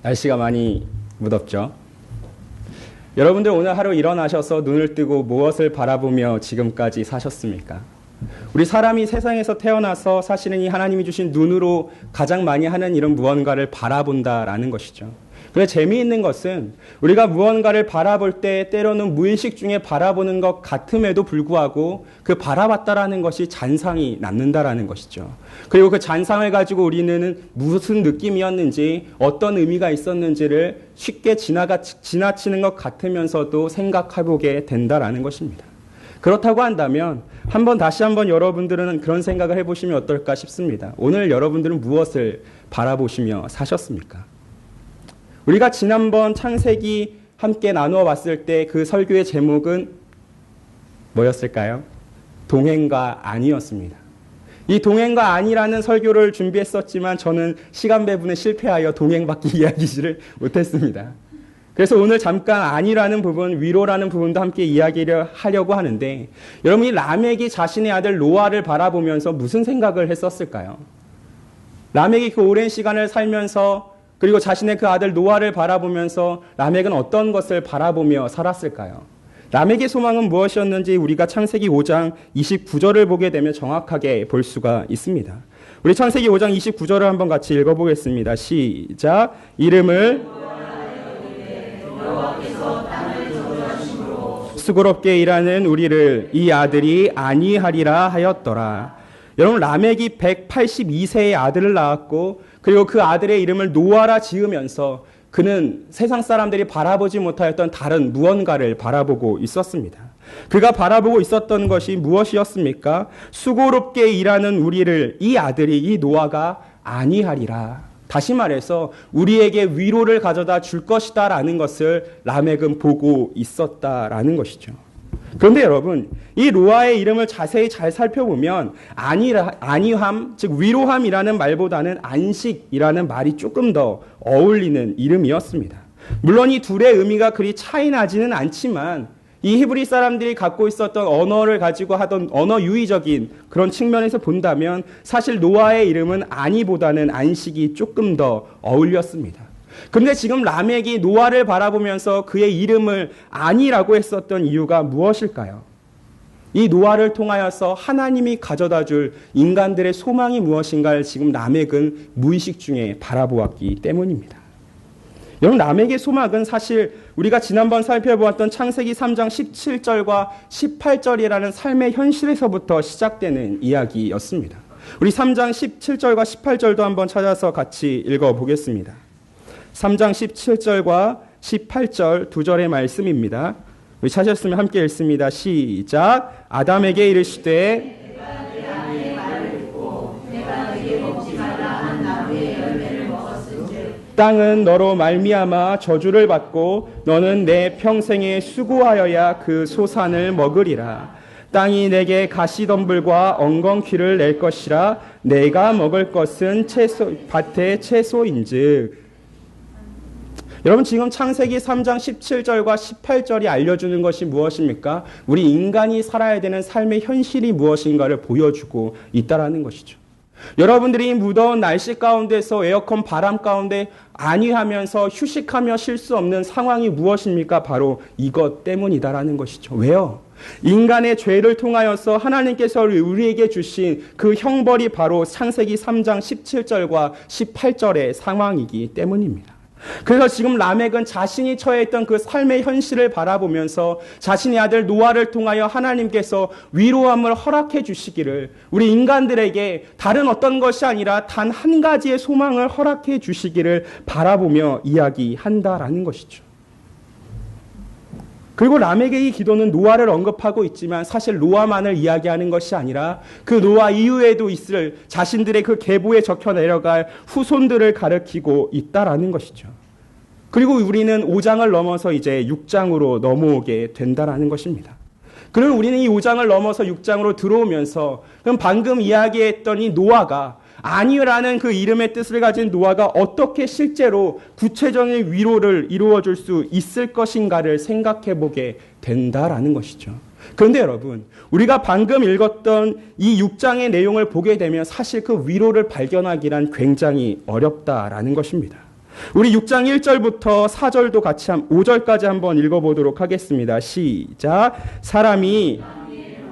날씨가 많이 무덥죠. 여러분들 오늘 하루 일어나셔서 눈을 뜨고 무엇을 바라보며 지금까지 사셨습니까? 우리 사람이 세상에서 태어나서 사실은 이 하나님이 주신 눈으로 가장 많이 하는 일은 무언가를 바라본다라는 것이죠. 그런데 재미있는 것은 우리가 무언가를 바라볼 때 때로는 무의식 중에 바라보는 것 같음에도 불구하고 그 바라봤다라는 것이 잔상이 남는다라는 것이죠. 그리고 그 잔상을 가지고 우리는 무슨 느낌이었는지 어떤 의미가 있었는지를 쉽게 지나치는 것 같으면서도 생각해보게 된다라는 것입니다. 그렇다고 한다면 다시 한번 여러분들은 그런 생각을 해보시면 어떨까 싶습니다. 오늘 여러분들은 무엇을 바라보시며 사셨습니까? 우리가 지난번 창세기 함께 나누어 봤을 때 그 설교의 제목은 뭐였을까요? 동행과 안이었습니다. 이 동행과 안이라는 설교를 준비했었지만 저는 시간 배분에 실패하여 동행밖에 이야기를 못했습니다. 그래서 오늘 잠깐 안이라는 부분, 위로라는 부분도 함께 이야기를 하려고 하는데 여러분이 라멕이 자신의 아들 노아를 바라보면서 무슨 생각을 했었을까요? 라멕이 그 오랜 시간을 살면서 그리고 자신의 그 아들 노아를 바라보면서 라멕은 어떤 것을 바라보며 살았을까요? 라멕의 소망은 무엇이었는지 우리가 창세기 5장 29절을 보게 되면 정확하게 볼 수가 있습니다. 우리 창세기 5장 29절을 한번 같이 읽어보겠습니다. 시작. 이름을 수고롭게 일하는 우리를 이 아들이 안위하리라 하였더라. 여러분 라멕이 182세의 아들을 낳았고 그리고 그 아들의 이름을 노아라 지으면서 그는 세상 사람들이 바라보지 못하였던 다른 무언가를 바라보고 있었습니다. 그가 바라보고 있었던 것이 무엇이었습니까? 수고롭게 일하는 우리를 이 아들이 이 노아가 안위하리라. 다시 말해서 우리에게 위로를 가져다 줄 것이다 라는 것을 라멕은 보고 있었다라는 것이죠. 그런데 여러분 이 노아의 이름을 자세히 잘 살펴보면 안위함, 즉 위로함이라는 말보다는 안식이라는 말이 조금 더 어울리는 이름이었습니다. 물론 이 둘의 의미가 그리 차이 나지는 않지만 이 히브리 사람들이 갖고 있었던 언어를 가지고 하던 언어 유의적인 그런 측면에서 본다면 사실 노아의 이름은 안위보다는 안식이 조금 더 어울렸습니다. 그런데 지금 라멕이 노아를 바라보면서 그의 이름을 안이라고 했었던 이유가 무엇일까요? 이 노아를 통하여서 하나님이 가져다 줄 인간들의 소망이 무엇인가를 지금 라멕은 무의식 중에 바라보았기 때문입니다. 여러분 라멕의 소망은 사실 우리가 지난번 살펴보았던 창세기 3장 17절과 18절이라는 삶의 현실에서부터 시작되는 이야기였습니다. 우리 3장 17절과 18절도 한번 찾아서 같이 읽어보겠습니다. 3장 17절과 18절 두 절의 말씀입니다. 우리 찾으셨으면 함께 읽습니다. 시작. 아담에게 이르시되 땅은 너로 말미암아 저주를 받고 너는 내 평생에 수고하여야 그 소산을 먹으리라. 땅이 내게 가시덤불과 엉겅퀴를 낼 것이라. 내가 먹을 것은 밭의 채소인즉. 여러분 지금 창세기 3장 17절과 18절이 알려주는 것이 무엇입니까? 우리 인간이 살아야 되는 삶의 현실이 무엇인가를 보여주고 있다는 것이죠. 여러분들이 무더운 날씨 가운데서 에어컨 바람 가운데 안위하면서 휴식하며 쉴 수 없는 상황이 무엇입니까? 바로 이것 때문이다라는 것이죠. 왜요? 인간의 죄를 통하여서 하나님께서 우리에게 주신 그 형벌이 바로 창세기 3장 17절과 18절의 상황이기 때문입니다. 그래서 지금 라멕은 자신이 처해 있던 그 삶의 현실을 바라보면서 자신의 아들 노아를 통하여 하나님께서 위로함을 허락해 주시기를 우리 인간들에게 다른 어떤 것이 아니라 단 한 가지의 소망을 허락해 주시기를 바라보며 이야기한다라는 것이죠. 그리고 라멕의 이 기도는 노아를 언급하고 있지만 사실 노아만을 이야기하는 것이 아니라 그 노아 이후에도 있을 자신들의 그 계보에 적혀 내려갈 후손들을 가리키고 있다라는 것이죠. 그리고 우리는 5장을 넘어서 이제 6장으로 넘어오게 된다라는 것입니다. 그럼 우리는 이 5장을 넘어서 6장으로 들어오면서 그럼 방금 이야기했던 이 노아가 안위라는 그 이름의 뜻을 가진 노아가 어떻게 실제로 구체적인 위로를 이루어줄 수 있을 것인가를 생각해 보게 된다라는 것이죠. 그런데 여러분, 우리가 방금 읽었던 이 6장의 내용을 보게 되면 사실 그 위로를 발견하기란 굉장히 어렵다라는 것입니다. 우리 6장 1절부터 4절도 같이 5절까지 한번 읽어보도록 하겠습니다. 시작. 사람이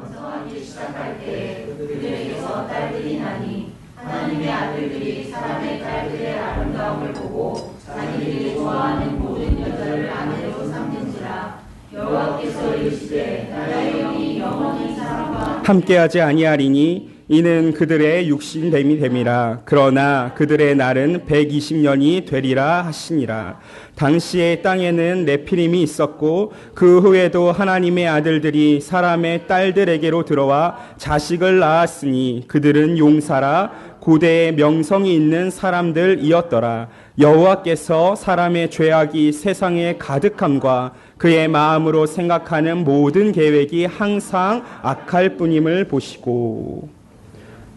번성하기 시작할 때 그들에게서 딸들이 나니 하나님의 아들들이 사람의 딸들의 아름다움을 보고 자기들이 좋아하는 모든 여자를 아내로 삼는지라. 여호와께서 이르시되 나의 영이 영원히 사람과 함께하지 아니하리니 이는 그들의 육신됨이 됨이라. 그러나 그들의 날은 120년이 되리라 하시니라. 당시에 땅에는 네피림이 있었고 그 후에도 하나님의 아들들이 사람의 딸들에게로 들어와 자식을 낳았으니 그들은 용사라 고대의 명성이 있는 사람들이었더라. 여호와께서 사람의 죄악이 세상에 가득함과 그의 마음으로 생각하는 모든 계획이 항상 악할 뿐임을 보시고.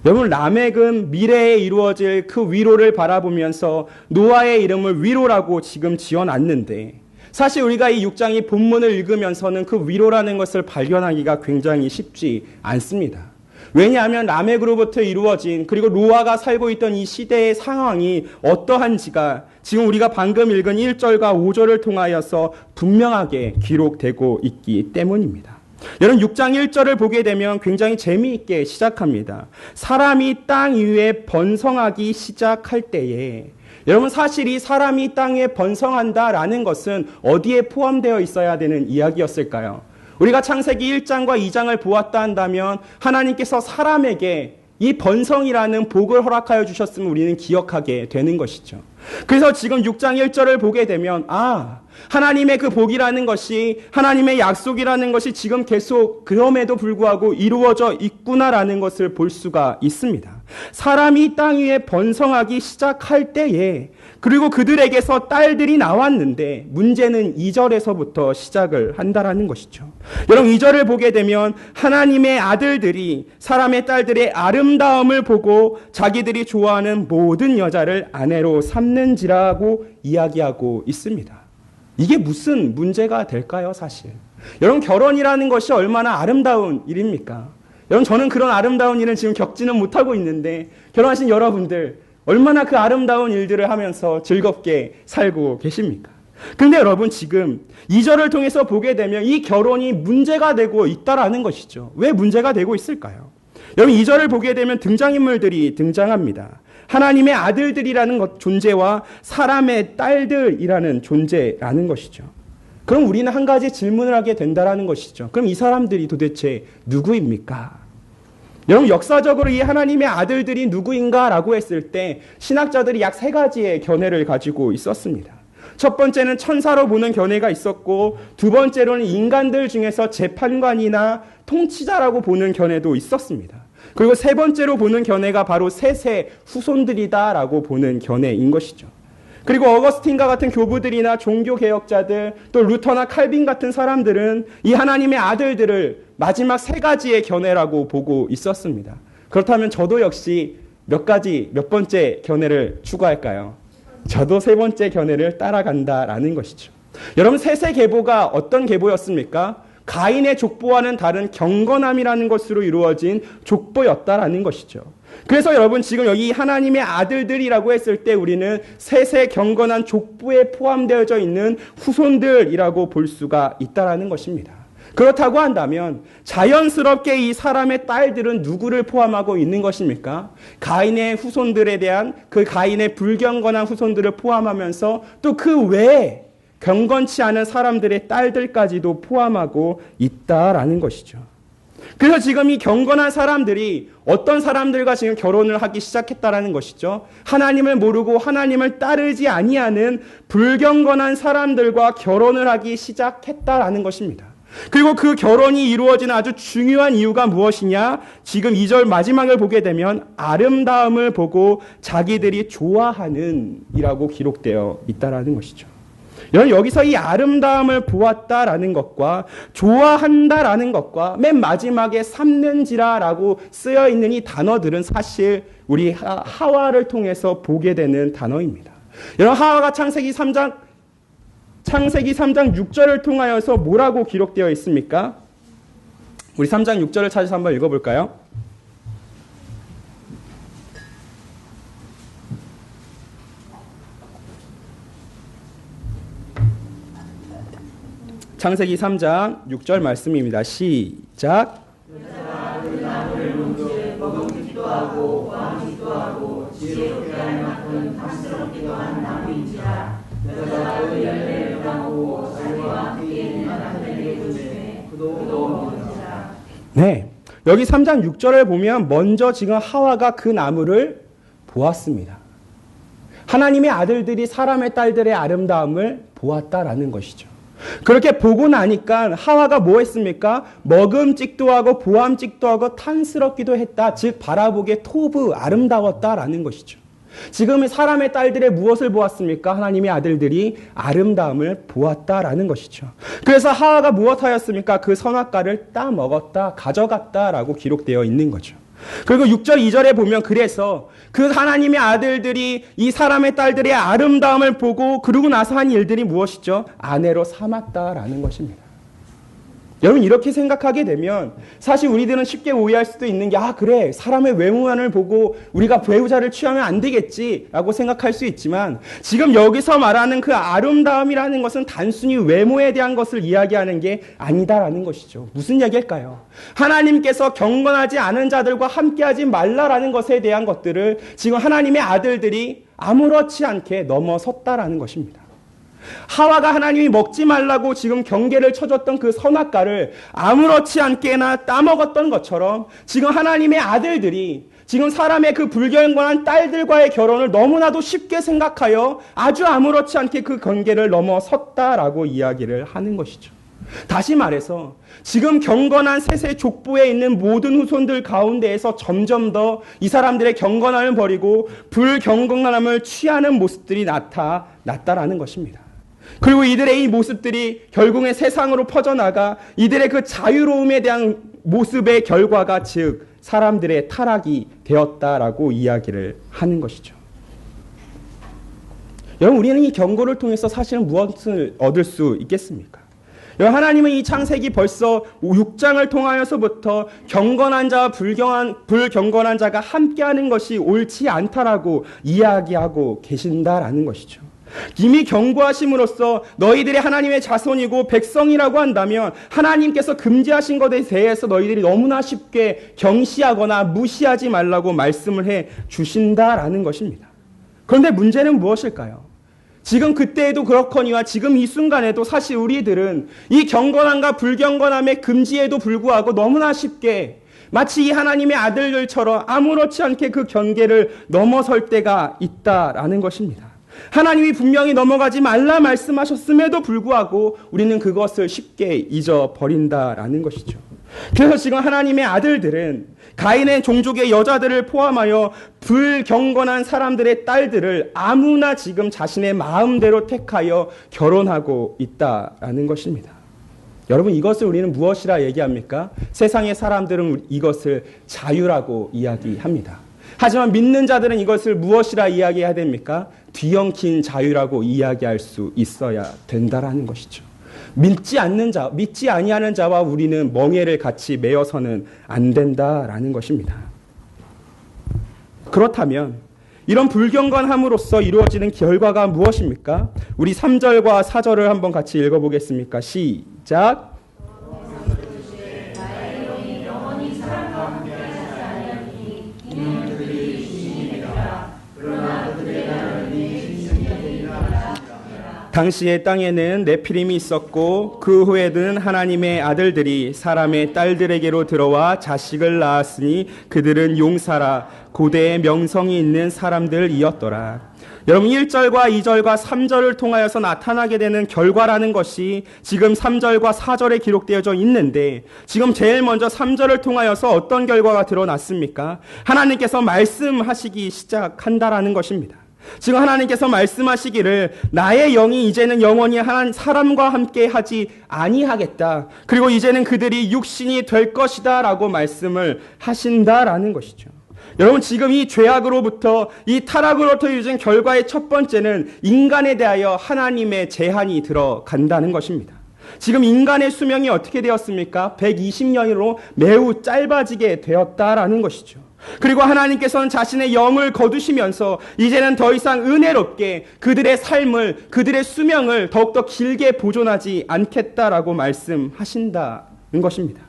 여러분, 라멕은 미래에 이루어질 그 위로를 바라보면서 노아의 이름을 위로라고 지금 지어놨는데, 사실 우리가 이 6장의 본문을 읽으면서는 그 위로라는 것을 발견하기가 굉장히 쉽지 않습니다. 왜냐하면 라멕으로부터 이루어진, 그리고 노아가 살고 있던 이 시대의 상황이 어떠한지가 지금 우리가 방금 읽은 1절과 5절을 통하여서 분명하게 기록되고 있기 때문입니다. 여러분, 6장 1절을 보게 되면 굉장히 재미있게 시작합니다. 사람이 땅 위에 번성하기 시작할 때에, 여러분, 사실 이 사람이 땅에 번성한다라는 것은 어디에 포함되어 있어야 되는 이야기였을까요? 우리가 창세기 1장과 2장을 보았다 한다면 하나님께서 사람에게 이 번성이라는 복을 허락하여 주셨음을 우리는 기억하게 되는 것이죠. 그래서 지금 6장 1절을 보게 되면 하나님의 그 복이라는 것이, 하나님의 약속이라는 것이 지금 계속 그럼에도 불구하고 이루어져 있구나라는 것을 볼 수가 있습니다. 사람이 땅 위에 번성하기 시작할 때에, 그리고 그들에게서 딸들이 나왔는데 문제는 2절에서부터 시작을 한다라는 것이죠. 여러분, 2절을 보게 되면 하나님의 아들들이 사람의 딸들의 아름다움을 보고 자기들이 좋아하는 모든 여자를 아내로 삼는지라고 이야기하고 있습니다. 이게 무슨 문제가 될까요, 사실? 여러분, 결혼이라는 것이 얼마나 아름다운 일입니까? 여러분, 저는 그런 아름다운 일은 지금 겪지는 못하고 있는데, 결혼하신 여러분들 얼마나 그 아름다운 일들을 하면서 즐겁게 살고 계십니까? 근데 여러분, 지금 2절을 통해서 보게 되면 이 결혼이 문제가 되고 있다라는 것이죠. 왜 문제가 되고 있을까요? 여러분, 2절을 보게 되면 등장인물들이 등장합니다. 하나님의 아들들이라는 존재와 사람의 딸들이라는 존재라는 것이죠. 그럼 우리는 한 가지 질문을 하게 된다라는 것이죠. 그럼 이 사람들이 도대체 누구입니까? 여러분, 역사적으로 이 하나님의 아들들이 누구인가라고 했을 때 신학자들이 약 3가지의 견해를 가지고 있었습니다. 첫 번째는 천사로 보는 견해가 있었고, 두 번째로는 인간들 중에서 재판관이나 통치자라고 보는 견해도 있었습니다. 그리고 세 번째로 보는 견해가 바로 셋의 후손들이다라고 보는 견해인 것이죠. 그리고 어거스틴과 같은 교부들이나 종교개혁자들, 또 루터나 칼빈 같은 사람들은 이 하나님의 아들들을 마지막 3가지의 견해라고 보고 있었습니다. 그렇다면 저도 역시 몇 번째 견해를 추구할까요? 저도 3번째 견해를 따라간다라는 것이죠. 여러분, 셋의 계보가 어떤 계보였습니까? 가인의 족보와는 다른 경건함이라는 것으로 이루어진 족보였다라는 것이죠. 그래서 여러분, 지금 여기 하나님의 아들들이라고 했을 때 우리는 셋의 경건한 족보에 포함되어져 있는 후손들이라고 볼 수가 있다라는 것입니다. 그렇다고 한다면 자연스럽게 이 사람의 딸들은 누구를 포함하고 있는 것입니까? 가인의 후손들에 대한, 그 가인의 불경건한 후손들을 포함하면서 또 그 외에 경건치 않은 사람들의 딸들까지도 포함하고 있다라는 것이죠. 그래서 지금 이 경건한 사람들이 어떤 사람들과 지금 결혼을 하기 시작했다라는 것이죠. 하나님을 모르고 하나님을 따르지 아니하는 불경건한 사람들과 결혼을 하기 시작했다라는 것입니다. 그리고 그 결혼이 이루어지는 아주 중요한 이유가 무엇이냐? 지금 2절 마지막을 보게 되면 아름다움을 보고 자기들이 좋아하는 이라고 기록되어 있다라는 것이죠. 여기서 이 아름다움을 보았다라는 것과 좋아한다라는 것과 맨 마지막에 삼는지라라고 쓰여 있는 이 단어들은 사실 우리 하와를 통해서 보게 되는 단어입니다. 여러분, 하와가 창세기 3장 6절을 통하여서 뭐라고 기록되어 있습니까? 우리 3장 6절을 찾아서 한번 읽어볼까요? 창세기 3장 6절 말씀입니다. 시작. 네, 여기 3장 6절을 보면 먼저 지금 하와가 그 나무를 보았습니다. 하나님의 아들들이 사람의 딸들의 아름다움을 보았다라는 것이죠. 그렇게 보고 나니까 하와가 뭐 했습니까? 먹음직도 하고 보암직도 하고 탐스럽기도 했다. 즉 바라보기에 토브 아름다웠다라는 것이죠. 지금 사람의 딸들의 무엇을 보았습니까? 하나님의 아들들이 아름다움을 보았다라는 것이죠. 그래서 하와가 무엇하였습니까? 그 선악과를 따먹었다, 가져갔다라고 기록되어 있는 거죠. 그리고 6절, 2절에 보면 그래서 그 하나님의 아들들이 이 사람의 딸들의 아름다움을 보고 그러고 나서 한 일들이 무엇이죠? 아내로 삼았다라는 것입니다. 여러분 이렇게 생각하게 되면 사실 우리들은 쉽게 오해할 수도 있는 게 그래 사람의 외모만을 보고 우리가 배우자를 취하면 안 되겠지라고 생각할 수 있지만 지금 여기서 말하는 그 아름다움이라는 것은 단순히 외모에 대한 것을 이야기하는 게 아니다라는 것이죠. 무슨 얘기일까요? 하나님께서 경건하지 않은 자들과 함께하지 말라라는 것에 대한 것들을 지금 하나님의 아들들이 아무렇지 않게 넘어섰다라는 것입니다. 하와가 하나님이 먹지 말라고 지금 경계를 쳐줬던 그 선악과를 아무렇지 않게나 따먹었던 것처럼 지금 하나님의 아들들이 지금 사람의 그 불경건한 딸들과의 결혼을 너무나도 쉽게 생각하여 아주 아무렇지 않게 그 경계를 넘어섰다라고 이야기를 하는 것이죠. 다시 말해서 지금 경건한 셋의 족보에 있는 모든 후손들 가운데에서 점점 더 이 사람들의 경건함을 버리고 불경건함을 취하는 모습들이 나타났다라는 것입니다. 그리고 이들의 이 모습들이 결국에 세상으로 퍼져나가 이들의 그 자유로움에 대한 모습의 결과가 즉 사람들의 타락이 되었다라고 이야기를 하는 것이죠. 여러분 우리는 이 경고를 통해서 사실은 무엇을 얻을 수 있겠습니까? 하나님은 이 창세기 벌써 6장을 통하여서부터 경건한 자와 불경건한 자가 함께하는 것이 옳지 않다라고 이야기하고 계신다라는 것이죠. 이미 경고하심으로써 너희들이 하나님의 자손이고 백성이라고 한다면 하나님께서 금지하신 것에 대해서 너희들이 너무나 쉽게 경시하거나 무시하지 말라고 말씀을 해 주신다라는 것입니다. 그런데 문제는 무엇일까요? 지금 그때에도 그렇거니와 지금 이 순간에도 사실 우리들은 이 경건함과 불경건함의 금지에도 불구하고 너무나 쉽게 마치 이 하나님의 아들들처럼 아무렇지 않게 그 경계를 넘어설 때가 있다라는 것입니다. 하나님이 분명히 넘어가지 말라 말씀하셨음에도 불구하고 우리는 그것을 쉽게 잊어버린다라는 것이죠. 그래서 지금 하나님의 아들들은 가인의 종족의 여자들을 포함하여 불경건한 사람들의 딸들을 아무나 지금 자신의 마음대로 택하여 결혼하고 있다라는 것입니다. 여러분 이것을 우리는 무엇이라 얘기합니까? 세상의 사람들은 이것을 자유라고 이야기합니다. 하지만 믿는 자들은 이것을 무엇이라 이야기해야 됩니까? 뒤엉킨 자유라고 이야기할 수 있어야 된다라는 것이죠. 믿지 않는 자, 믿지 아니하는 자와 우리는 멍에를 같이 메어서는 안 된다라는 것입니다. 그렇다면 이런 불경건함으로써 이루어지는 결과가 무엇입니까? 우리 3절과 4절을 한번 같이 읽어보겠습니까? 시작. 당시의 땅에는 네피림이 있었고 그 후에는 하나님의 아들들이 사람의 딸들에게로 들어와 자식을 낳았으니 그들은 용사라 고대의 명성이 있는 사람들이었더라. 여러분 1절과 2절과 3절을 통하여서 나타나게 되는 결과라는 것이 지금 3절과 4절에 기록되어져 있는데 지금 제일 먼저 3절을 통하여서 어떤 결과가 드러났습니까? 하나님께서 말씀하시기 시작한다라는 것입니다. 지금 하나님께서 말씀하시기를 나의 영이 이제는 영원히 한 사람과 함께 하지 아니하겠다. 그리고 이제는 그들이 육신이 될 것이다 라고 말씀을 하신다라는 것이죠. 여러분 지금 이 죄악으로부터 이 타락으로부터 유진 결과의 첫 번째는 인간에 대하여 하나님의 제한이 들어간다는 것입니다. 지금 인간의 수명이 어떻게 되었습니까? 120년으로 매우 짧아지게 되었다라는 것이죠. 그리고 하나님께서는 자신의 영을 거두시면서 이제는 더 이상 은혜롭게 그들의 삶을, 그들의 수명을 더욱더 길게 보존하지 않겠다라고 말씀하신다는 것입니다.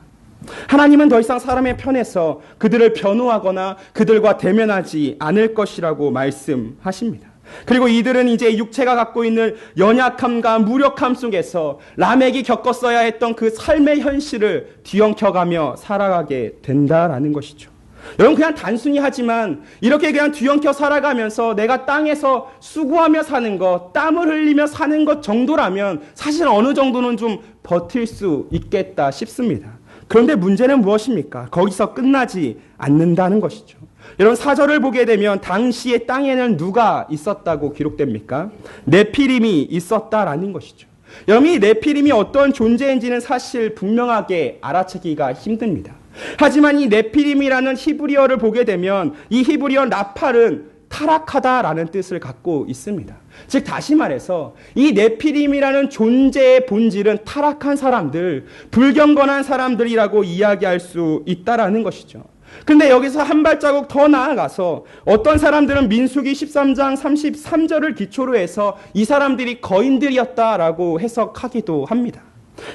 하나님은 더 이상 사람의 편에서 그들을 변호하거나 그들과 대면하지 않을 것이라고 말씀하십니다. 그리고 이들은 이제 육체가 갖고 있는 연약함과 무력함 속에서 라멕이 겪었어야 했던 그 삶의 현실을 뒤엉켜가며 살아가게 된다라는 것이죠. 여러분, 그냥 단순히 하지만 이렇게 그냥 뒤엉켜 살아가면서 내가 땅에서 수고하며 사는 것, 땀을 흘리며 사는 것 정도라면 사실 어느 정도는 좀 버틸 수 있겠다 싶습니다. 그런데 문제는 무엇입니까? 거기서 끝나지 않는다는 것이죠. 여러분, 사절을 보게 되면 당시의 땅에는 누가 있었다고 기록됩니까? 네피림이 있었다라는 것이죠. 여러분, 이 네피림이 어떤 존재인지는 사실 분명하게 알아채기가 힘듭니다. 하지만 이 네피림이라는 히브리어를 보게 되면 이 히브리어 나팔은 타락하다라는 뜻을 갖고 있습니다. 즉 다시 말해서 이 네피림이라는 존재의 본질은 타락한 사람들, 불경건한 사람들이라고 이야기할 수 있다라는 것이죠. 근데 여기서 한 발자국 더 나아가서 어떤 사람들은 민수기 13장 33절을 기초로 해서 이 사람들이 거인들이었다라고 해석하기도 합니다.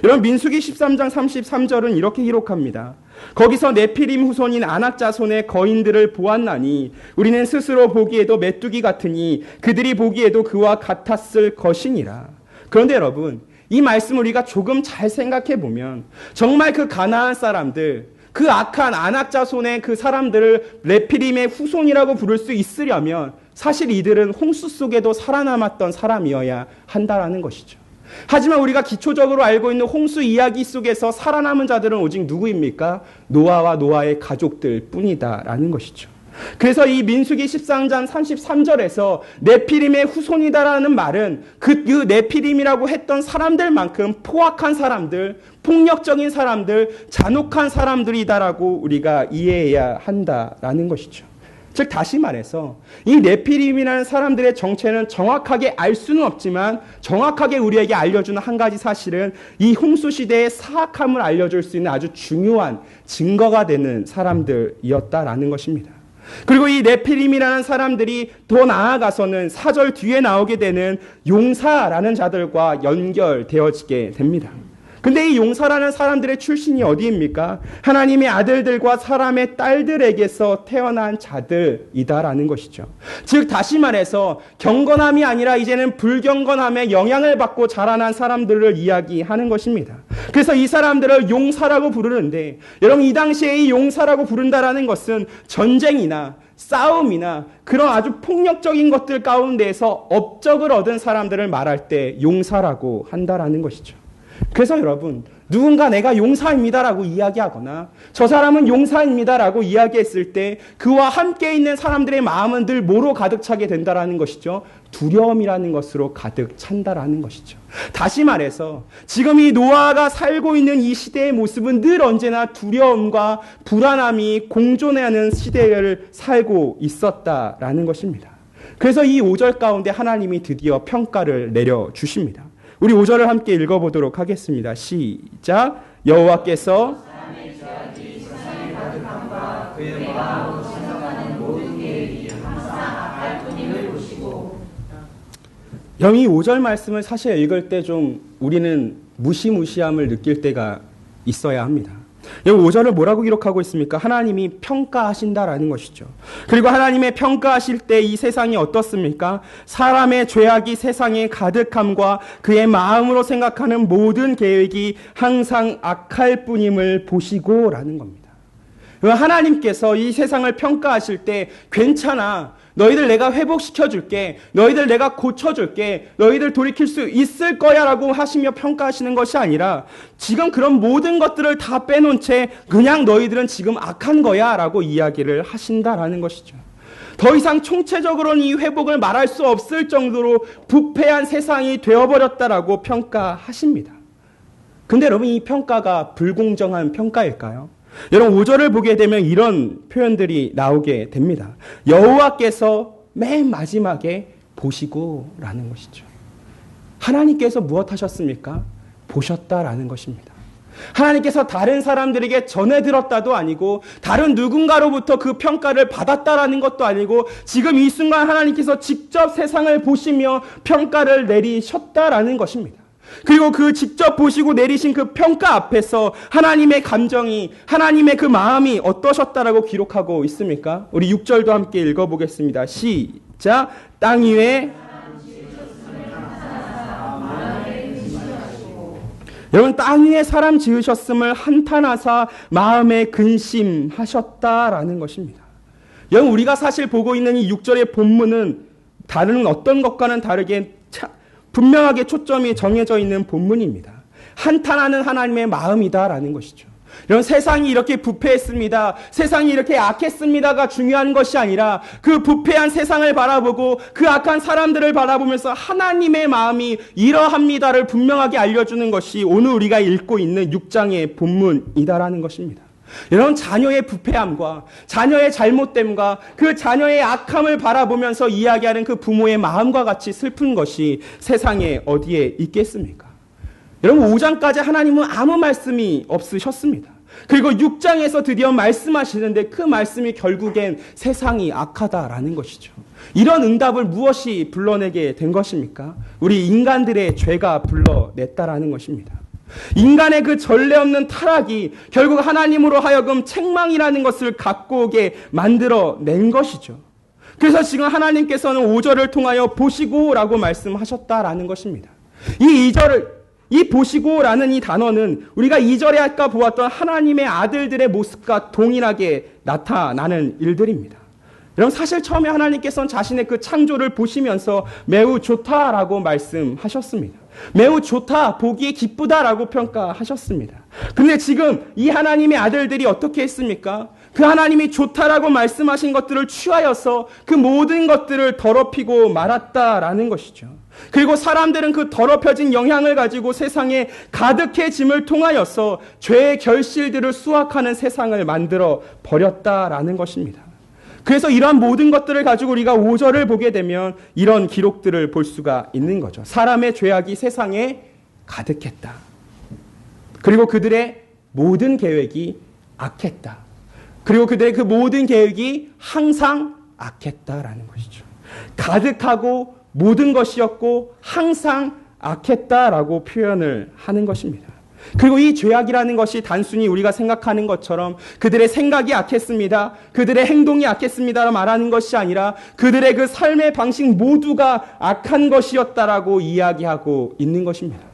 여러분, 민수기 13장 33절은 이렇게 기록합니다. 거기서 네피림 후손인 아낙 자손의 거인들을 보았나니 우리는 스스로 보기에도 메뚜기 같으니 그들이 보기에도 그와 같았을 것이니라. 그런데 여러분, 이 말씀을 우리가 조금 잘 생각해 보면 정말 그 가나안 사람들, 그 악한 아낙 자손의 그 사람들을 네피림의 후손이라고 부를 수 있으려면 사실 이들은 홍수 속에도 살아남았던 사람이어야 한다라는 것이죠. 하지만 우리가 기초적으로 알고 있는 홍수 이야기 속에서 살아남은 자들은 오직 누구입니까? 노아와 노아의 가족들 뿐이다라는 것이죠. 그래서 이 민수기 13장 33절에서 네피림의 후손이다라는 말은 그 네피림이라고 했던 사람들만큼 포악한 사람들, 폭력적인 사람들, 잔혹한 사람들이다라고 우리가 이해해야 한다라는 것이죠. 즉 다시 말해서 이 네피림이라는 사람들의 정체는 정확하게 알 수는 없지만 정확하게 우리에게 알려주는 한 가지 사실은 이 홍수 시대의 사악함을 알려줄 수 있는 아주 중요한 증거가 되는 사람들이었다라는 것입니다. 그리고 이 네피림이라는 사람들이 더 나아가서는 4절 뒤에 나오게 되는 용사라는 자들과 연결되어지게 됩니다. 근데 이 용사라는 사람들의 출신이 어디입니까? 하나님의 아들들과 사람의 딸들에게서 태어난 자들이다라는 것이죠. 즉 다시 말해서 경건함이 아니라 이제는 불경건함의 영향을 받고 자라난 사람들을 이야기하는 것입니다. 그래서 이 사람들을 용사라고 부르는데 여러분, 이 당시에 이 용사라고 부른다라는 것은 전쟁이나 싸움이나 그런 아주 폭력적인 것들 가운데에서 업적을 얻은 사람들을 말할 때 용사라고 한다라는 것이죠. 그래서 여러분, 누군가 내가 용사입니다라고 이야기하거나 저 사람은 용사입니다라고 이야기했을 때 그와 함께 있는 사람들의 마음은 늘 뭐로 가득 차게 된다라는 것이죠? 두려움이라는 것으로 가득 찬다라는 것이죠. 다시 말해서 지금 이 노아가 살고 있는 이 시대의 모습은 늘 언제나 두려움과 불안함이 공존하는 시대를 살고 있었다라는 것입니다. 그래서 이 5절 가운데 하나님이 드디어 평가를 내려주십니다. 우리 5절을 함께 읽어보도록 하겠습니다. 시작. 여호와께서 영이 5절 말씀을 사실 읽을 때 좀 우리는 무시무시함을 느낄 때가 있어야 합니다. 여기 5절을 뭐라고 기록하고 있습니까? 하나님이 평가하신다라는 것이죠. 그리고 하나님의 평가하실 때 이 세상이 어떻습니까? 사람의 죄악이 세상에 가득함과 그의 마음으로 생각하는 모든 계획이 항상 악할 뿐임을 보시고 라는 겁니다. 하나님께서 이 세상을 평가하실 때 괜찮아, 너희들 내가 회복시켜줄게, 너희들 내가 고쳐줄게, 너희들 돌이킬 수 있을 거야 라고 하시며 평가하시는 것이 아니라 지금 그런 모든 것들을 다 빼놓은 채 그냥 너희들은 지금 악한 거야 라고 이야기를 하신다라는 것이죠. 더 이상 총체적으로는 이 회복을 말할 수 없을 정도로 부패한 세상이 되어버렸다라고 평가하십니다. 근데 여러분, 이 평가가 불공정한 평가일까요? 여러분, 5절을 보게 되면 이런 표현들이 나오게 됩니다. 여호와께서 맨 마지막에 보시고 라는 것이죠. 하나님께서 무엇 하셨습니까? 보셨다라는 것입니다. 하나님께서 다른 사람들에게 전해 들었다도 아니고 다른 누군가로부터 그 평가를 받았다라는 것도 아니고 지금 이 순간 하나님께서 직접 세상을 보시며 평가를 내리셨다라는 것입니다. 그리고 그 직접 보시고 내리신 그 평가 앞에서 하나님의 감정이, 하나님의 그 마음이 어떠셨다라고 기록하고 있습니까? 우리 6절도 함께 읽어보겠습니다. 시작. 땅 위에 여러분, 땅 위에 사람 지으셨음을 한탄하사 마음에 근심하셨다라는 것입니다. 여러분, 우리가 사실 보고 있는 이 6절의 본문은 다른 어떤 것과는 다르게 분명하게 초점이 정해져 있는 본문입니다. 한탄하는 하나님의 마음이다라는 것이죠. 여러분, 세상이 이렇게 부패했습니다. 세상이 이렇게 악했습니다가 중요한 것이 아니라 그 부패한 세상을 바라보고 그 악한 사람들을 바라보면서 하나님의 마음이 이러합니다를 분명하게 알려주는 것이 오늘 우리가 읽고 있는 6장의 본문이다라는 것입니다. 여러분, 자녀의 부패함과 자녀의 잘못됨과 그 자녀의 악함을 바라보면서 이야기하는 그 부모의 마음과 같이 슬픈 것이 세상에 어디에 있겠습니까? 여러분, 5장까지 하나님은 아무 말씀이 없으셨습니다. 그리고 6장에서 드디어 말씀하시는데 그 말씀이 결국엔 세상이 악하다라는 것이죠. 이런 응답을 무엇이 불러내게 된 것입니까? 우리 인간들의 죄가 불러냈다라는 것입니다. 인간의 그 전례 없는 타락이 결국 하나님으로 하여금 책망이라는 것을 갖고 오게 만들어낸 것이죠. 그래서 지금 하나님께서는 5절을 통하여 보시고라고 말씀하셨다라는 것입니다. 이 보시고라는 이 단어는 우리가 2절에 아까 보았던 하나님의 아들들의 모습과 동일하게 나타나는 일들입니다. 여러분, 사실 처음에 하나님께서는 자신의 그 창조를 보시면서 매우 좋다라고 말씀하셨습니다. 매우 좋다, 보기에 기쁘다라고 평가하셨습니다. 근데 지금 이 하나님의 아들들이 어떻게 했습니까? 그 하나님이 좋다라고 말씀하신 것들을 취하여서 그 모든 것들을 더럽히고 말았다라는 것이죠. 그리고 사람들은 그 더럽혀진 영향을 가지고 세상에 가득해짐을 통하여서 죄의 결실들을 수확하는 세상을 만들어 버렸다라는 것입니다. 그래서 이러한 모든 것들을 가지고 우리가 5절을 보게 되면 이런 기록들을 볼 수가 있는 거죠. 사람의 죄악이 세상에 가득했다. 그리고 그들의 모든 계획이 악했다. 그리고 그들의 그 모든 계획이 항상 악했다라는 것이죠. 가득하고 모든 것이었고 항상 악했다라고 표현을 하는 것입니다. 그리고 이 죄악이라는 것이 단순히 우리가 생각하는 것처럼 그들의 생각이 악했습니다, 그들의 행동이 악했습니다 말하는 것이 아니라 그들의 그 삶의 방식 모두가 악한 것이었다라고 이야기하고 있는 것입니다.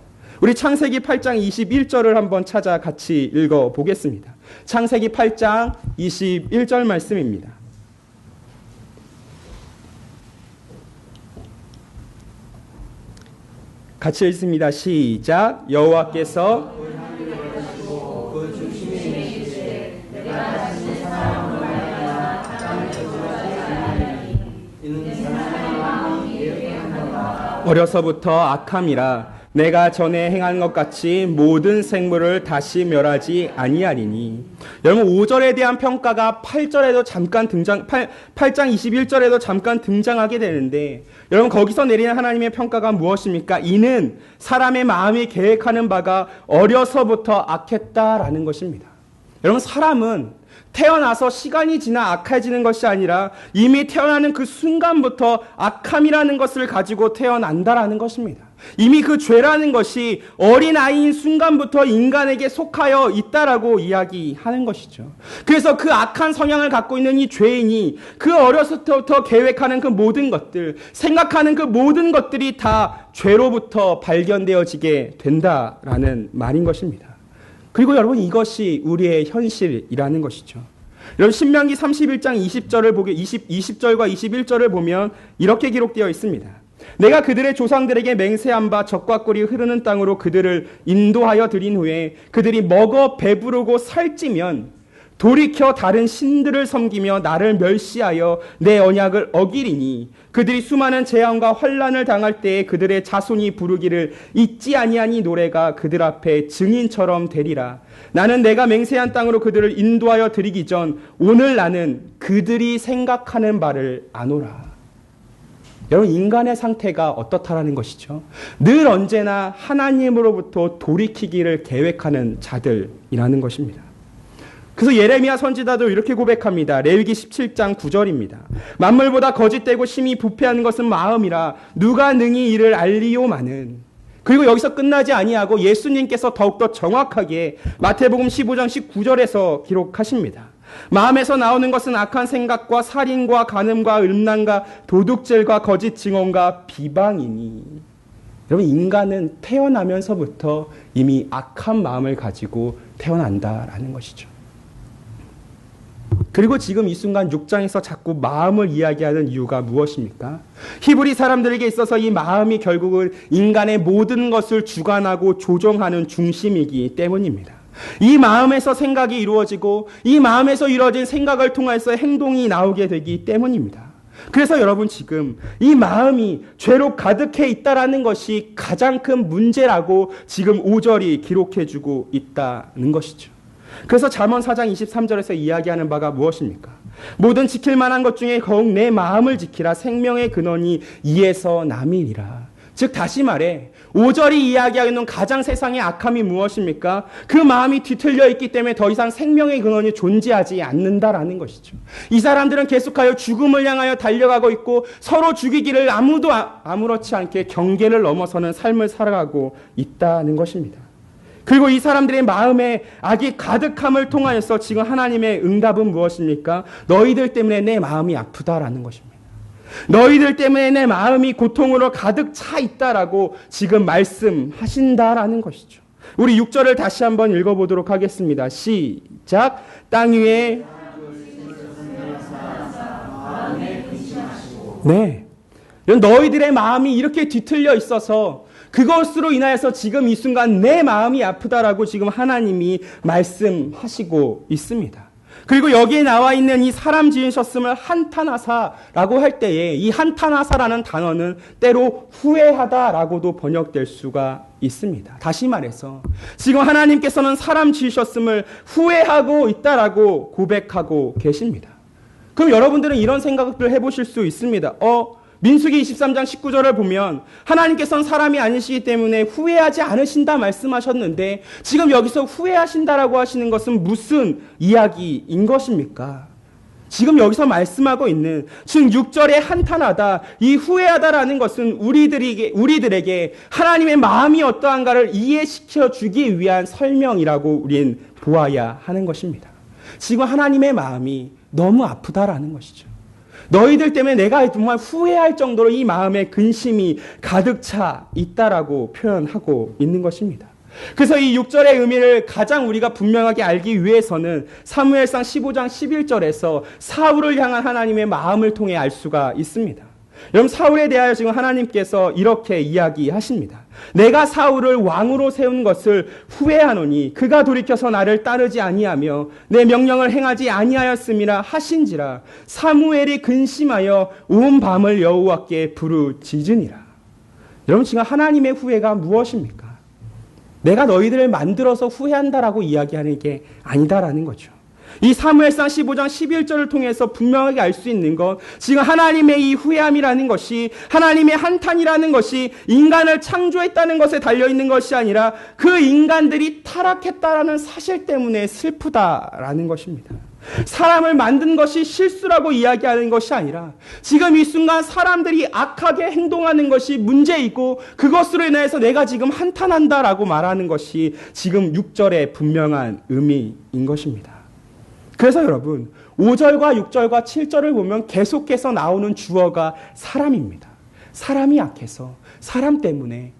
우리 창세기 8장 21절을 한번 찾아 같이 읽어보겠습니다. 창세기 8장 21절 말씀입니다. 같이 읽습니다. 시작. 여호와께서 어려서부터 악함이라 내가 전에 행한 것 같이 모든 생물을 다시 멸하지 아니하리니. 여러분, 5절에 대한 평가가 8절에도 잠깐 8장 21절에도 잠깐 등장하게 되는데, 여러분, 거기서 내리는 하나님의 평가가 무엇입니까? 이는 사람의 마음이 계획하는 바가 어려서부터 악했다라는 것입니다. 여러분, 사람은 태어나서 시간이 지나 악해지는 것이 아니라 이미 태어나는 그 순간부터 악함이라는 것을 가지고 태어난다라는 것입니다. 이미 그 죄라는 것이 어린아이인 순간부터 인간에게 속하여 있다라고 이야기하는 것이죠. 그래서 그 악한 성향을 갖고 있는 이 죄인이 그 어렸을 때부터 계획하는 그 모든 것들, 생각하는 그 모든 것들이 다 죄로부터 발견되어지게 된다라는 말인 것입니다. 그리고 여러분, 이것이 우리의 현실이라는 것이죠. 여러분, 신명기 31장 20절과 21절을 보면 이렇게 기록되어 있습니다. 내가 그들의 조상들에게 맹세한 바 적과 꿀이 흐르는 땅으로 그들을 인도하여 들인 후에 그들이 먹어 배부르고 살찌면 돌이켜 다른 신들을 섬기며 나를 멸시하여 내 언약을 어기리니 그들이 수많은 재앙과 환난을 당할 때에 그들의 자손이 부르기를 잊지 아니하니 노래가 그들 앞에 증인처럼 되리라. 나는 내가 맹세한 땅으로 그들을 인도하여 드리기 전 오늘 나는 그들이 생각하는 바를 아노라. 여러분, 인간의 상태가 어떻다라는 것이죠. 늘 언제나 하나님으로부터 돌이키기를 계획하는 자들이라는 것입니다. 그래서 예레미야 선지자도 이렇게 고백합니다. 레위기 17장 9절입니다. 만물보다 거짓되고 심히 부패하는 것은 마음이라 누가 능히 이를 알리오마는. 그리고 여기서 끝나지 아니하고 예수님께서 더욱더 정확하게 마태복음 15장 19절에서 기록하십니다. 마음에서 나오는 것은 악한 생각과 살인과 간음과 음란과 도둑질과 거짓 증언과 비방이니. 여러분, 인간은 태어나면서부터 이미 악한 마음을 가지고 태어난다라는 것이죠. 그리고 지금 이 순간 6장에서 자꾸 마음을 이야기하는 이유가 무엇입니까? 히브리 사람들에게 있어서 이 마음이 결국은 인간의 모든 것을 주관하고 조종하는 중심이기 때문입니다. 이 마음에서 생각이 이루어지고 이 마음에서 이루어진 생각을 통해서 행동이 나오게 되기 때문입니다. 그래서 여러분, 지금 이 마음이 죄로 가득해 있다라는 것이 가장 큰 문제라고 지금 5절이 기록해주고 있다는 것이죠. 그래서 잠언 4장 23절에서 이야기하는 바가 무엇입니까? 모든 지킬 만한 것 중에 더욱 내 마음을 지키라. 생명의 근원이 이에서 남이니라. 즉 다시 말해 5절이 이야기하는 가장 세상의 악함이 무엇입니까? 그 마음이 뒤틀려 있기 때문에 더 이상 생명의 근원이 존재하지 않는다라는 것이죠. 이 사람들은 계속하여 죽음을 향하여 달려가고 있고 서로 죽이기를 아무도 아무렇지 않게 경계를 넘어서는 삶을 살아가고 있다는 것입니다. 그리고 이 사람들의 마음에 악이 가득함을 통하여서 지금 하나님의 응답은 무엇입니까? 너희들 때문에 내 마음이 아프다라는 것입니다. 너희들 때문에 내 마음이 고통으로 가득 차 있다라고 지금 말씀하신다라는 것이죠. 우리 6절을 다시 한번 읽어보도록 하겠습니다. 시작. 땅 위에 네, 너희들의 마음이 이렇게 뒤틀려 있어서 그것으로 인하여서 지금 이 순간 내 마음이 아프다라고 지금 하나님이 말씀하시고 있습니다. 그리고 여기에 나와 있는 이 사람 지으셨음을 한탄하사라고 할 때에 이 한탄하사라는 단어는 때로 후회하다라고도 번역될 수가 있습니다. 다시 말해서 지금 하나님께서는 사람 지으셨음을 후회하고 있다라고 고백하고 계십니다. 그럼 여러분들은 이런 생각을 해보실 수 있습니다. 민수기 23장 19절을 보면 하나님께서는 사람이 아니시기 때문에 후회하지 않으신다 말씀하셨는데 지금 여기서 후회하신다라고 하시는 것은 무슨 이야기인 것입니까? 지금 여기서 말씀하고 있는 즉 6절에 한탄하다, 이 후회하다라는 것은 우리들에게 하나님의 마음이 어떠한가를 이해시켜 주기 위한 설명이라고 우린 보아야 하는 것입니다. 지금 하나님의 마음이 너무 아프다라는 것이죠. 너희들 때문에 내가 정말 후회할 정도로 이 마음에 근심이 가득 차 있다라고 표현하고 있는 것입니다. 그래서 이 6절의 의미를 가장 우리가 분명하게 알기 위해서는 사무엘상 15장 11절에서 사울을 향한 하나님의 마음을 통해 알 수가 있습니다. 여러분, 사울에 대하여 지금 하나님께서 이렇게 이야기하십니다. 내가 사울을 왕으로 세운 것을 후회하노니 그가 돌이켜서 나를 따르지 아니하며 내 명령을 행하지 아니하였음이라 하신지라. 사무엘이 근심하여 온 밤을 여호와께 부르짖으니라. 여러분, 지금 하나님의 후회가 무엇입니까? 내가 너희들을 만들어서 후회한다라고 이야기하는 게 아니다라는 거죠. 이 사무엘상 15장 11절을 통해서 분명하게 알 수 있는 것, 지금 하나님의 이 후회함이라는 것이, 하나님의 한탄이라는 것이 인간을 창조했다는 것에 달려있는 것이 아니라 그 인간들이 타락했다라는 사실 때문에 슬프다라는 것입니다. 사람을 만든 것이 실수라고 이야기하는 것이 아니라 지금 이 순간 사람들이 악하게 행동하는 것이 문제이고 그것으로 인해서 내가 지금 한탄한다라고 말하는 것이 지금 6절의 분명한 의미인 것입니다. 그래서 여러분, 5절과 6절과 7절을 보면 계속해서 나오는 주어가 사람입니다. 사람이 악해서, 사람 때문에.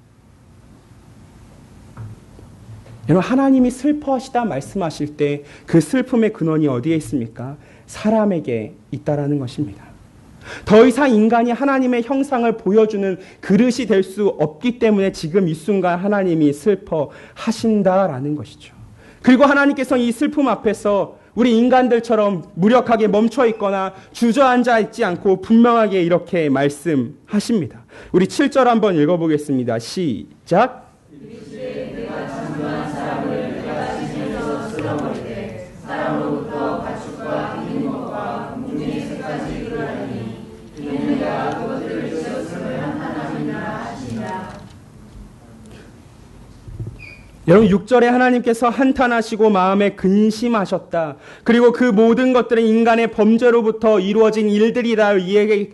여러분, 하나님이 슬퍼하시다 말씀하실 때 그 슬픔의 근원이 어디에 있습니까? 사람에게 있다라는 것입니다. 더 이상 인간이 하나님의 형상을 보여주는 그릇이 될 수 없기 때문에 지금 이 순간 하나님이 슬퍼하신다라는 것이죠. 그리고 하나님께서는 이 슬픔 앞에서 우리 인간들처럼 무력하게 멈춰 있거나 주저앉아 있지 않고 분명하게 이렇게 말씀하십니다. 우리 7절 한번 읽어보겠습니다. 시작. 사람으로부터 가축과 기린 것과 공중의 새까지 이끌어내니 이는 내가 그것들을 지었으므로 여러분 6절에 하나님께서 한탄하시고 마음에 근심하셨다. 그리고 그 모든 것들은 인간의 범죄로부터 이루어진 일들이라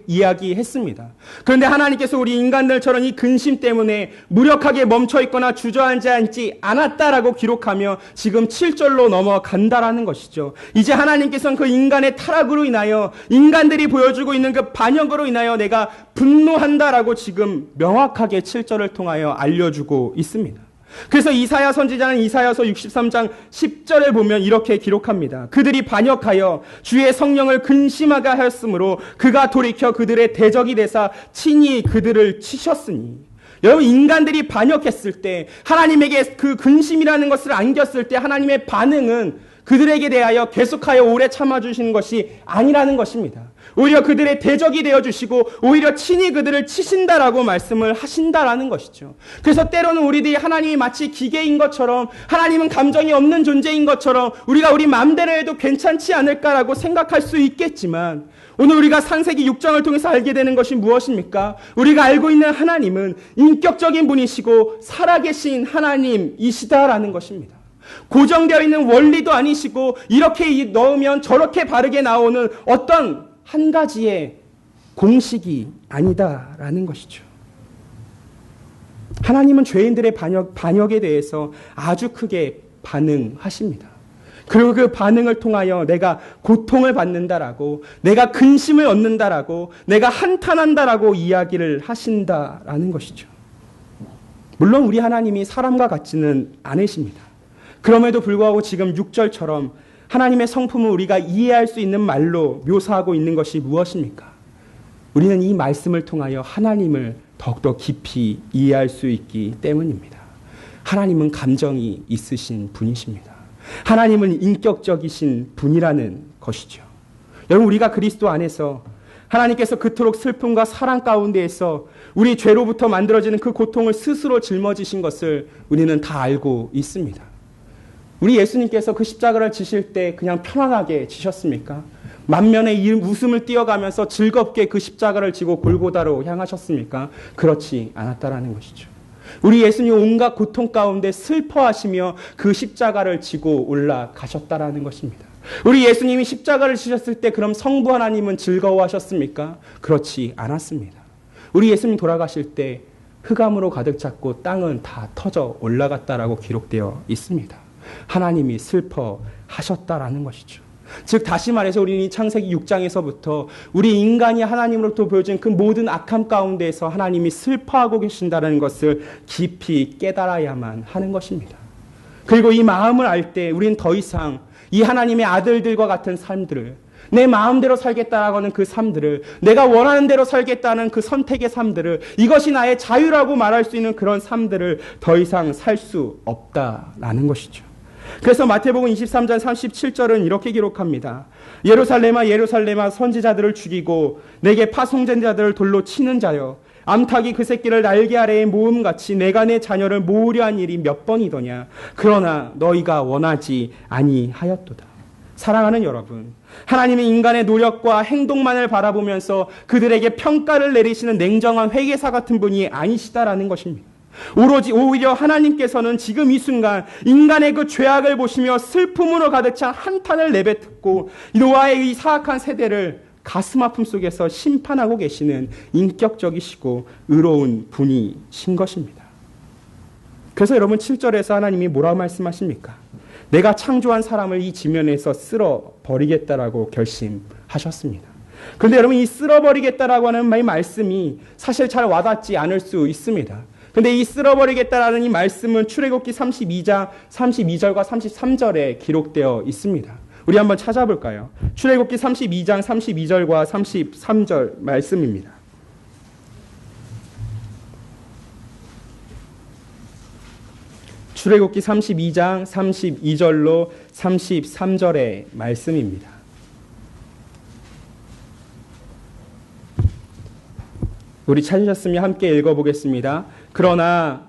이야기했습니다. 그런데 하나님께서 우리 인간들처럼 이 근심 때문에 무력하게 멈춰있거나 주저앉지 않았다라고 기록하며 지금 7절로 넘어간다라는 것이죠. 이제 하나님께서는 그 인간의 타락으로 인하여 인간들이 보여주고 있는 그 반역으로 인하여 내가 분노한다라고 지금 명확하게 7절을 통하여 알려주고 있습니다. 그래서 이사야 선지자는 이사야서 63장 10절을 보면 이렇게 기록합니다. 그들이 반역하여 주의 성령을 근심하게 하였으므로 그가 돌이켜 그들의 대적이 되사 친히 그들을 치셨으니. 여러분 인간들이 반역했을 때 하나님에게 그 근심이라는 것을 안겼을 때 하나님의 반응은 그들에게 대하여 계속하여 오래 참아주시는 것이 아니라는 것입니다. 오히려 그들의 대적이 되어주시고 오히려 친히 그들을 치신다라고 말씀을 하신다라는 것이죠. 그래서 때로는 우리들이 하나님이 마치 기계인 것처럼 하나님은 감정이 없는 존재인 것처럼 우리가 우리 마음대로 해도 괜찮지 않을까라고 생각할 수 있겠지만 오늘 우리가 창세기 6장을 통해서 알게 되는 것이 무엇입니까? 우리가 알고 있는 하나님은 인격적인 분이시고 살아계신 하나님이시다라는 것입니다. 고정되어 있는 원리도 아니시고 이렇게 넣으면 저렇게 바르게 나오는 어떤 한 가지의 공식이 아니다라는 것이죠. 하나님은 죄인들의 반역에 대해서 아주 크게 반응하십니다. 그리고 그 반응을 통하여 내가 고통을 받는다라고, 내가 근심을 얻는다라고, 내가 한탄한다라고 이야기를 하신다라는 것이죠. 물론 우리 하나님이 사람과 같지는 않으십니다. 그럼에도 불구하고 지금 6절처럼 하나님의 성품을 우리가 이해할 수 있는 말로 묘사하고 있는 것이 무엇입니까? 우리는 이 말씀을 통하여 하나님을 더욱더 깊이 이해할 수 있기 때문입니다. 하나님은 감정이 있으신 분이십니다. 하나님은 인격적이신 분이라는 것이죠. 여러분 우리가 그리스도 안에서 하나님께서 그토록 슬픔과 사랑 가운데에서 우리 죄로부터 만들어지는 그 고통을 스스로 짊어지신 것을 우리는 다 알고 있습니다. 우리 예수님께서 그 십자가를 지실 때 그냥 편안하게 지셨습니까? 만면에 웃음을 띄어가면서 즐겁게 그 십자가를 지고 골고다로 향하셨습니까? 그렇지 않았다라는 것이죠. 우리 예수님 온갖 고통 가운데 슬퍼하시며 그 십자가를 지고 올라가셨다라는 것입니다. 우리 예수님이 십자가를 지셨을 때 그럼 성부 하나님은 즐거워하셨습니까? 그렇지 않았습니다. 우리 예수님 돌아가실 때 흑암으로 가득 찼고 땅은 다 터져 올라갔다라고 기록되어 있습니다. 하나님이 슬퍼하셨다라는 것이죠. 즉 다시 말해서 우리는 이 창세기 6장에서부터 우리 인간이 하나님으로부터 보여준 그 모든 악함 가운데에서 하나님이 슬퍼하고 계신다는 것을 깊이 깨달아야만 하는 것입니다. 그리고 이 마음을 알 때 우리는 더 이상 이 하나님의 아들들과 같은 삶들을, 내 마음대로 살겠다라고 하는 그 삶들을, 내가 원하는 대로 살겠다는 그 선택의 삶들을, 이것이 나의 자유라고 말할 수 있는 그런 삶들을 더 이상 살 수 없다라는 것이죠. 그래서 마태복음 23장 37절은 이렇게 기록합니다. 예루살렘아 예루살렘아 선지자들을 죽이고 내게 파송된 자들을 돌로 치는 자여, 암탉이 그 새끼를 날개 아래에 모음같이 내가 내 자녀를 모으려 한 일이 몇 번이더냐. 그러나 너희가 원하지 아니하였도다. 사랑하는 여러분, 하나님은 인간의 노력과 행동만을 바라보면서 그들에게 평가를 내리시는 냉정한 회계사 같은 분이 아니시다라는 것입니다. 오히려 하나님께서는 지금 이 순간 인간의 그 죄악을 보시며 슬픔으로 가득 찬 한탄을 내뱉고 노아의 이 사악한 세대를 가슴 아픔 속에서 심판하고 계시는 인격적이시고 의로운 분이신 것입니다. 그래서 여러분 7절에서 하나님이 뭐라고 말씀하십니까? 내가 창조한 사람을 이 지면에서 쓸어버리겠다라고 결심하셨습니다. 그런데 여러분 이 쓸어버리겠다라고 하는 이 말씀이 사실 잘 와닿지 않을 수 있습니다. 근데 이 쓸어버리겠다라는 이 말씀은 출애굽기 32장 32절과 33절에 기록되어 있습니다. 우리 한번 찾아볼까요? 출애굽기 32장 32절과 33절 말씀입니다. 출애굽기 32장 32절로 33절의 말씀입니다. 우리 찾으셨으면 함께 읽어보겠습니다. 그러나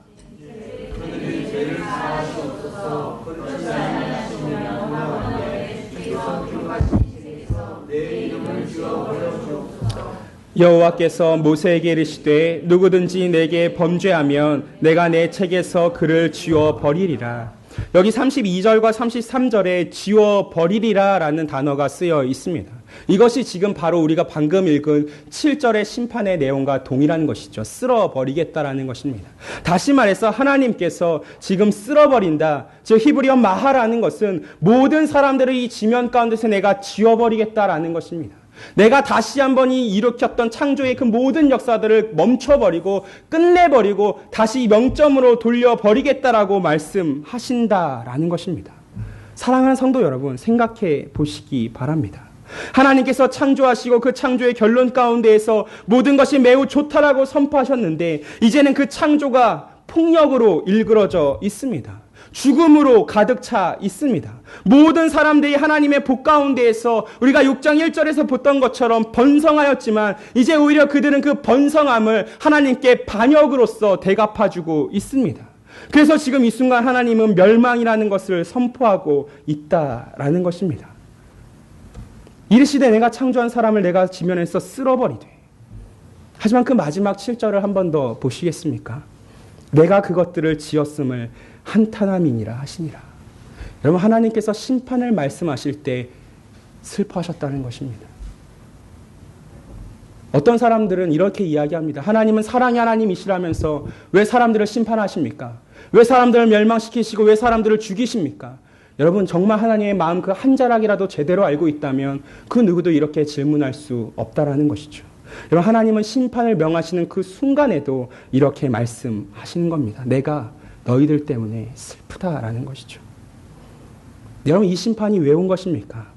여호와께서 모세에게 이르시되 누구든지 내게 범죄하면 내가 내 책에서 그를 지워 버리리라. 여기 32절과 33절에 지워 버리리라 라는 단어가 쓰여 있습니다. 이것이 지금 바로 우리가 방금 읽은 7절의 심판의 내용과 동일한 것이죠. 쓸어버리겠다라는 것입니다. 다시 말해서 하나님께서 지금 쓸어버린다, 즉 히브리어 마하라는 것은 모든 사람들을 이 지면 가운데서 내가 지워버리겠다라는 것입니다. 내가 다시 한번 이 일으켰던 창조의 그 모든 역사들을 멈춰버리고 끝내버리고 다시 명점으로 돌려버리겠다라고 말씀하신다라는 것입니다. 사랑하는 성도 여러분, 생각해 보시기 바랍니다. 하나님께서 창조하시고 그 창조의 결론 가운데에서 모든 것이 매우 좋다라고 선포하셨는데 이제는 그 창조가 폭력으로 일그러져 있습니다. 죽음으로 가득 차 있습니다. 모든 사람들이 하나님의 복 가운데에서 우리가 6장 1절에서 봤던 것처럼 번성하였지만 이제 오히려 그들은 그 번성함을 하나님께 반역으로서 대갚아주고 있습니다. 그래서 지금 이 순간 하나님은 멸망이라는 것을 선포하고 있다라는 것입니다. 이르시되 내가 창조한 사람을 내가 지면에서 쓸어버리되. 하지만 그 마지막 7절을 한 번 더 보시겠습니까? 내가 그것들을 지었음을 한탄함이니라 하시니라. 여러분, 하나님께서 심판을 말씀하실 때 슬퍼하셨다는 것입니다. 어떤 사람들은 이렇게 이야기합니다. 하나님은 사랑의 하나님이시라면서 왜 사람들을 심판하십니까? 왜 사람들을 멸망시키시고 왜 사람들을 죽이십니까? 여러분, 정말 하나님의 마음 그 한 자락이라도 제대로 알고 있다면 그 누구도 이렇게 질문할 수 없다라는 것이죠. 여러분, 하나님은 심판을 명하시는 그 순간에도 이렇게 말씀하시는 겁니다. 내가 너희들 때문에 슬프다라는 것이죠. 여러분, 이 심판이 왜 온 것입니까?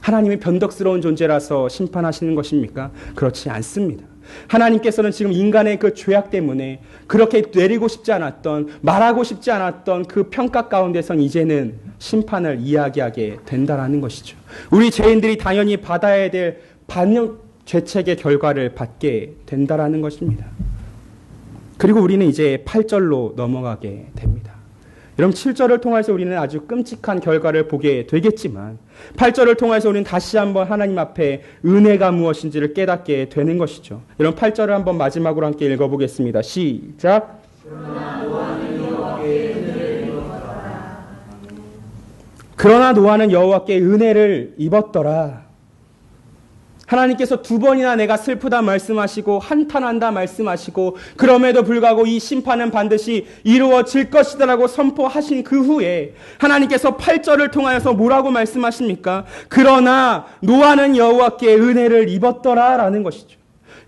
하나님이 변덕스러운 존재라서 심판하시는 것입니까? 그렇지 않습니다. 하나님께서는 지금 인간의 그 죄악 때문에 그렇게 내리고 싶지 않았던, 말하고 싶지 않았던 그 평가 가운데선 이제는 심판을 이야기하게 된다라는 것이죠. 우리 죄인들이 당연히 받아야 될 반역 죄책의 결과를 받게 된다라는 것입니다. 그리고 우리는 이제 8절로 넘어가게 됩니다. 여러분, 7절을 통해서 우리는 아주 끔찍한 결과를 보게 되겠지만 8절을 통해서 우리는 다시 한번 하나님 앞에 은혜가 무엇인지를 깨닫게 되는 것이죠. 여러분, 8절을 한번 마지막으로 함께 읽어보겠습니다. 시작. 그러나 노아는 여호와께 은혜를 입었더라. 하나님께서 두 번이나 내가 슬프다 말씀하시고 한탄한다 말씀하시고 그럼에도 불구하고 이 심판은 반드시 이루어질 것이다라고 선포하신 그 후에 하나님께서 8절을 통하여서 뭐라고 말씀하십니까? 그러나 노아는 여호와께 은혜를 입었더라라는 것이죠.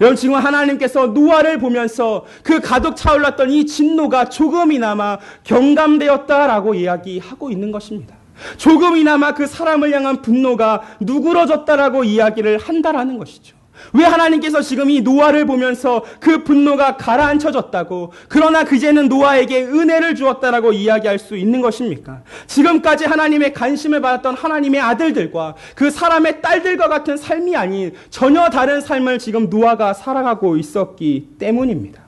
여러분, 지금 하나님께서 노아를 보면서 그 가득 차올랐던 이 진노가 조금이나마 경감되었다라고 이야기하고 있는 것입니다. 조금이나마 그 사람을 향한 분노가 누그러졌다라고 이야기를 한다라는 것이죠. 왜 하나님께서 지금 이 노아를 보면서 그 분노가 가라앉혀졌다고, 그러나 그제는 노아에게 은혜를 주었다라고 이야기할 수 있는 것입니까? 지금까지 하나님의 관심을 받았던 하나님의 아들들과 그 사람의 딸들과 같은 삶이 아닌 전혀 다른 삶을 지금 노아가 살아가고 있었기 때문입니다.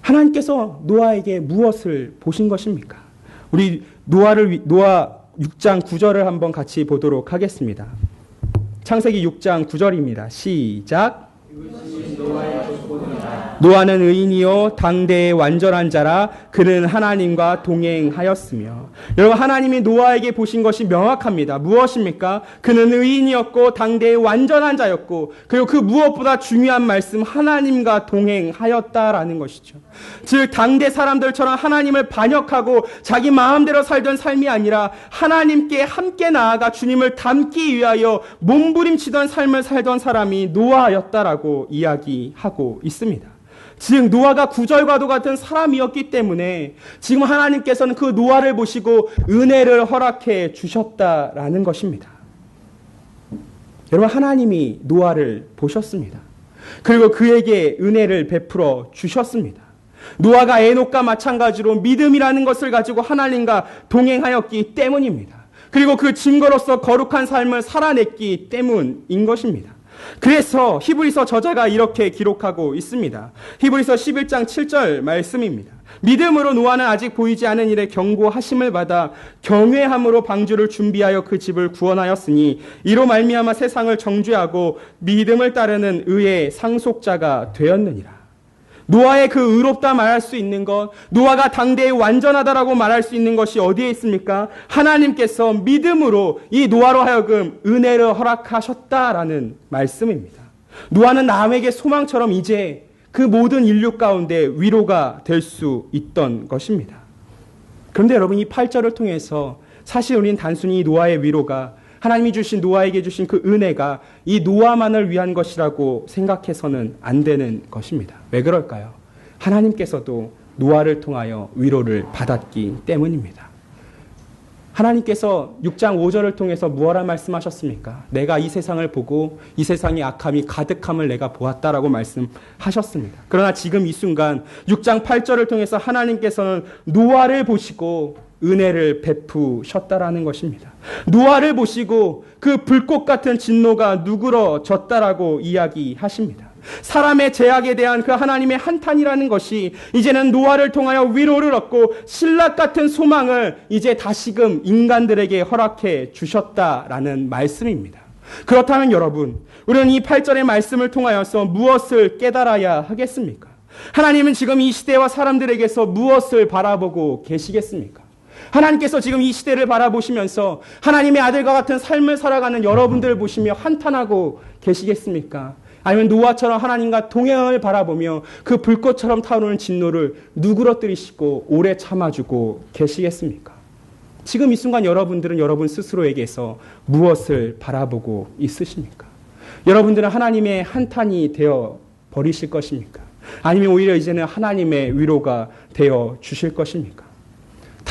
하나님께서 노아에게 무엇을 보신 것입니까? 우리 노아 6장 9절을 한번 같이 보도록 하겠습니다. 창세기 6장 9절입니다. 시작. 노아는 의인이요 당대의 완전한 자라. 그는 하나님과 동행하였으며. 여러분, 하나님이 노아에게 보신 것이 명확합니다. 무엇입니까? 그는 의인이었고 당대의 완전한 자였고, 그리고 그 무엇보다 중요한 말씀, 하나님과 동행하였다라는 것이죠. 즉 당대 사람들처럼 하나님을 반역하고 자기 마음대로 살던 삶이 아니라 하나님께 함께 나아가 주님을 닮기 위하여 몸부림치던 삶을 살던 사람이 노아였다라고 이야기하고 있습니다. 즉 노아가 구절과도 같은 사람이었기 때문에 지금 하나님께서는 그 노아를 보시고 은혜를 허락해 주셨다라는 것입니다. 여러분, 하나님이 노아를 보셨습니다. 그리고 그에게 은혜를 베풀어 주셨습니다. 노아가 에녹과 마찬가지로 믿음이라는 것을 가지고 하나님과 동행하였기 때문입니다. 그리고 그 증거로서 거룩한 삶을 살아냈기 때문인 것입니다. 그래서 히브리서 저자가 이렇게 기록하고 있습니다. 히브리서 11장 7절 말씀입니다. 믿음으로 노아는 아직 보이지 않은 일에 경고하심을 받아 경외함으로 방주를 준비하여 그 집을 구원하였으니 이로 말미암아 세상을 정죄하고 믿음을 따르는 의의 상속자가 되었느니라. 노아의 그 의롭다 말할 수 있는 것, 노아가 당대에 완전하다라고 말할 수 있는 것이 어디에 있습니까? 하나님께서 믿음으로 이 노아로 하여금 은혜를 허락하셨다라는 말씀입니다. 노아는 남에게 소망처럼 이제 그 모든 인류 가운데 위로가 될 수 있던 것입니다. 그런데 여러분, 이 8절을 통해서 사실 우리는 단순히 노아의 위로가 하나님이 주신 노아에게 주신 그 은혜가 이 노아만을 위한 것이라고 생각해서는 안 되는 것입니다. 왜 그럴까요? 하나님께서도 노아를 통하여 위로를 받았기 때문입니다. 하나님께서 6장 5절을 통해서 무엇라 말씀하셨습니까? 내가 이 세상을 보고 이 세상의 악함이 가득함을 내가 보았다라고 말씀하셨습니다. 그러나 지금 이 순간 6장 8절을 통해서 하나님께서는 노아를 보시고 은혜를 베푸셨다라는 것입니다. 노아를 보시고 그 불꽃 같은 진노가 누그러졌다라고 이야기하십니다. 사람의 죄악에 대한 그 하나님의 한탄이라는 것이 이제는 노아를 통하여 위로를 얻고 신락 같은 소망을 이제 다시금 인간들에게 허락해 주셨다라는 말씀입니다. 그렇다면 여러분, 우리는 이 8절의 말씀을 통하여서 무엇을 깨달아야 하겠습니까? 하나님은 지금 이 시대와 사람들에게서 무엇을 바라보고 계시겠습니까? 하나님께서 지금 이 시대를 바라보시면서 하나님의 아들과 같은 삶을 살아가는 여러분들을 보시며 한탄하고 계시겠습니까? 아니면 노아처럼 하나님과 동행을 바라보며 그 불꽃처럼 타오르는 진노를 누그러뜨리시고 오래 참아주고 계시겠습니까? 지금 이 순간 여러분들은 여러분 스스로에게서 무엇을 바라보고 있으십니까? 여러분들은 하나님의 한탄이 되어 버리실 것입니까? 아니면 오히려 이제는 하나님의 위로가 되어 주실 것입니까?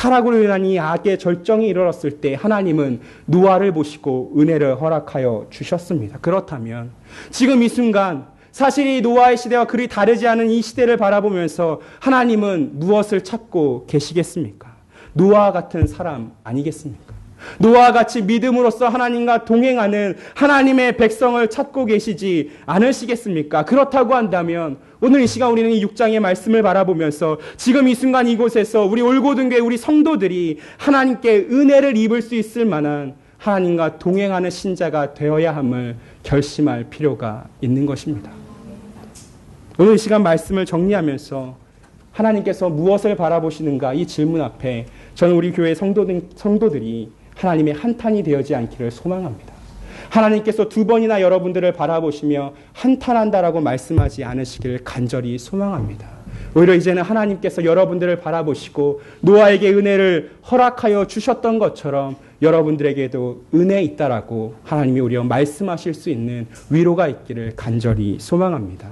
타락으로 인한 이 악의 절정이 이르렀을 때 하나님은 노아를 보시고 은혜를 허락하여 주셨습니다. 그렇다면 지금 이 순간 사실 이 노아의 시대와 그리 다르지 않은 이 시대를 바라보면서 하나님은 무엇을 찾고 계시겠습니까? 노아와 같은 사람 아니겠습니까? 노아와 같이 믿음으로써 하나님과 동행하는 하나님의 백성을 찾고 계시지 않으시겠습니까? 그렇다고 한다면 오늘 이 시간 우리는 이 6장의 말씀을 바라보면서 지금 이 순간 이곳에서 우리 올고등교회 우리 성도들이 하나님께 은혜를 입을 수 있을 만한 하나님과 동행하는 신자가 되어야 함을 결심할 필요가 있는 것입니다. 오늘 이 시간 말씀을 정리하면서 하나님께서 무엇을 바라보시는가 이 질문 앞에 저는 우리 교회 성도들이 하나님의 한탄이 되어지 않기를 소망합니다. 하나님께서 두 번이나 여러분들을 바라보시며 한탄한다라고 말씀하지 않으시길 간절히 소망합니다. 오히려 이제는 하나님께서 여러분들을 바라보시고 노아에게 은혜를 허락하여 주셨던 것처럼 여러분들에게도 은혜 있다라고 하나님이 우리와 말씀하실 수 있는 위로가 있기를 간절히 소망합니다.